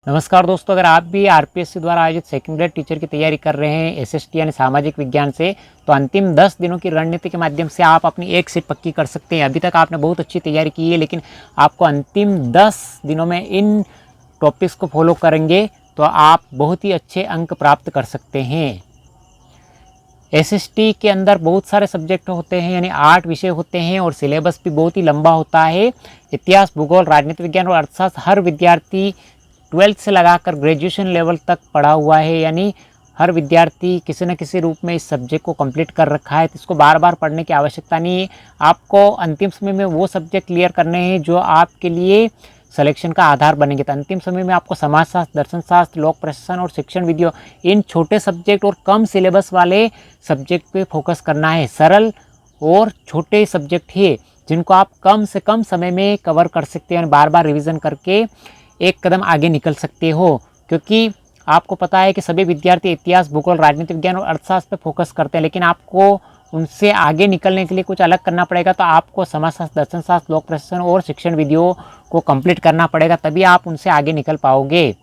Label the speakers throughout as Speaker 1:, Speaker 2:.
Speaker 1: नमस्कार दोस्तों, अगर आप भी आरपीएससी द्वारा आयोजित सेकंड ग्रेड टीचर की तैयारी कर रहे हैं एसएसटी यानी सामाजिक विज्ञान से, तो अंतिम 10 दिनों की रणनीति के माध्यम से आप अपनी एक सीट पक्की कर सकते हैं। अभी तक आपने बहुत अच्छी तैयारी की है, लेकिन आपको अंतिम 10 दिनों में इन टॉपिक्स को फॉलो करेंगे तो आप बहुत ही अच्छे अंक प्राप्त कर सकते हैं। एसएसटी के अंदर बहुत सारे सब्जेक्ट होते हैं, यानी 8 विषय होते हैं और सिलेबस भी बहुत ही लंबा होता है। इतिहास, भूगोल, राजनीति विज्ञान और अर्थशास्त्र हर विद्यार्थी 12th से लगाकर ग्रेजुएशन लेवल तक पढ़ा हुआ है, यानी हर विद्यार्थी किसी न किसी रूप में इस सब्जेक्ट को कंप्लीट कर रखा है, तो इसको बार बार पढ़ने की आवश्यकता नहीं है। आपको अंतिम समय में वो सब्जेक्ट क्लियर करने हैं जो आपके लिए सिलेक्शन का आधार बनेंगे। तो अंतिम समय में आपको समाजशास्त्र, दर्शन शास्त्र, लोक प्रशासन और शिक्षण विधियों, इन छोटे सब्जेक्ट और कम सिलेबस वाले सब्जेक्ट पे फोकस करना है। सरल और छोटे सब्जेक्ट है जिनको आप कम से कम समय में कवर कर सकते हैं, बार बार रिविज़न करके एक कदम आगे निकल सकते हो। क्योंकि आपको पता है कि सभी विद्यार्थी इतिहास, भूगोल, राजनीति विज्ञान और अर्थशास्त्र पर फोकस करते हैं, लेकिन आपको उनसे आगे निकलने के लिए कुछ अलग करना पड़ेगा। तो आपको समाजशास्त्र, दर्शन शास्त्र, लोक प्रशासन और शिक्षण विधियों को कंप्लीट करना पड़ेगा, तभी आप उनसे आगे निकल पाओगे।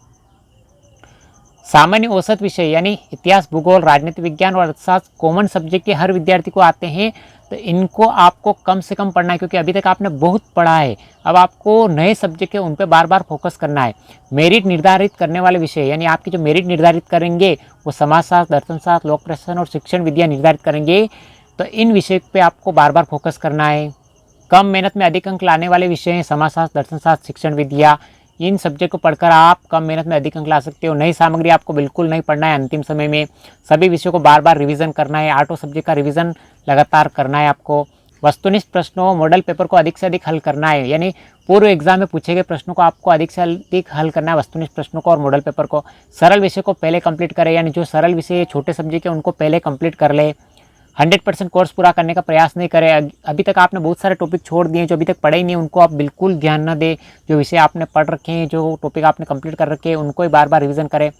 Speaker 1: सामान्य औसत विषय यानी इतिहास, भूगोल, राजनीति विज्ञान और अर्थशास्त्र कॉमन सब्जेक्ट के हर विद्यार्थी को आते हैं, तो इनको आपको कम से कम पढ़ना है, क्योंकि अभी तक आपने बहुत पढ़ा है। अब आपको नए सब्जेक्ट है उन पर बार बार फोकस करना है। मेरिट निर्धारित करने वाले विषय यानी आपकी जो मेरिट निर्धारित करेंगे वो समाजशास्त्र, दर्शन शास्त्र, लोक प्रशासन और शिक्षण विद्या निर्धारित करेंगे, तो इन विषय पे आपको बार बार फोकस करना है। कम मेहनत में अधिक अंक लाने वाले विषय हैं समाजशास्त्र, दर्शन शास्त्र, शिक्षण विद्या। इन सब्जेक्ट को पढ़कर आप कम मेहनत में अधिक अंक ला सकते हो। नई सामग्री आपको बिल्कुल नहीं पढ़ना है अंतिम समय में। सभी विषयों को बार बार रिवीजन करना है। 8 सब्जेक्ट का रिवीजन लगातार करना है आपको। वस्तुनिष्ठ प्रश्नों, मॉडल पेपर को अधिक से अधिक हल करना है, यानी पूर्व एग्जाम में पूछे गए प्रश्नों को आपको अधिक से अधिक हल करना है, वस्तुनिष्ठ प्रश्नों को और मॉडल पेपर को। सरल विषय को पहले कंप्लीट करें, यानी जो सरल विषय छोटे सब्जेक्ट है उनको पहले कंप्लीट कर ले। 100% कोर्स पूरा करने का प्रयास नहीं करें। अभी तक आपने बहुत सारे टॉपिक छोड़ दिए, जो अभी तक पढ़े ही नहीं उनको आप बिल्कुल ध्यान न दें। जो विषय आपने पढ़ रखे हैं, जो टॉपिक आपने कंप्लीट कर रखे हैं, उनको ही बार बार रिवीजन करें।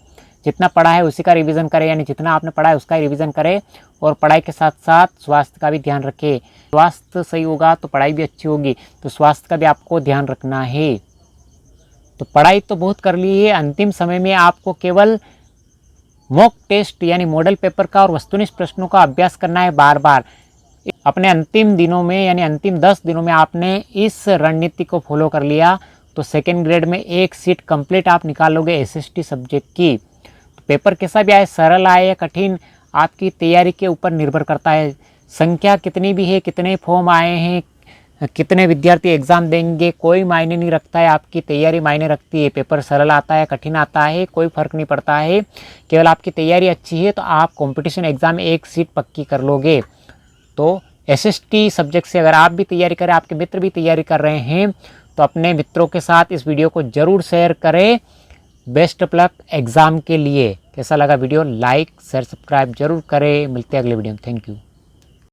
Speaker 1: जितना पढ़ा है उसी का रिवीजन करें, यानी जितना आपने पढ़ा है उसका ही रिवीजन करें। और पढ़ाई के साथ साथ स्वास्थ्य का भी ध्यान रखें। स्वास्थ्य सही होगा तो पढ़ाई भी अच्छी होगी, तो स्वास्थ्य का भी आपको ध्यान रखना है। तो पढ़ाई तो बहुत कर ली है, अंतिम समय में आपको केवल मॉक टेस्ट यानी मॉडल पेपर का और वस्तुनिष्ठ प्रश्नों का अभ्यास करना है बार बार। अपने अंतिम दिनों में यानी अंतिम 10 दिनों में आपने इस रणनीति को फॉलो कर लिया तो सेकेंड ग्रेड में एक सीट कंप्लीट आप निकालोगे एसएसटी सब्जेक्ट की। तो पेपर कैसा भी आए, सरल आए या कठिन, आपकी तैयारी के ऊपर निर्भर करता है। संख्या कितनी भी है, कितने फॉर्म आए हैं, कितने विद्यार्थी एग्ज़ाम देंगे, कोई मायने नहीं रखता है। आपकी तैयारी मायने रखती है। पेपर सरल आता है, कठिन आता है, कोई फ़र्क नहीं पड़ता है। केवल आपकी तैयारी अच्छी है तो आप कंपटीशन एग्ज़ाम में एक सीट पक्की कर लोगे। तो एसएसटी सब्जेक्ट से अगर आप भी तैयारी करें, आपके मित्र भी तैयारी कर रहे हैं, तो अपने मित्रों के साथ इस वीडियो को ज़रूर शेयर करें। बेस्ट ऑफ लक एग्ज़ाम के लिए। कैसा लगा वीडियो? लाइक, शेयर, सब्सक्राइब जरूर करें। मिलते हैं अगले वीडियो में। Thank you.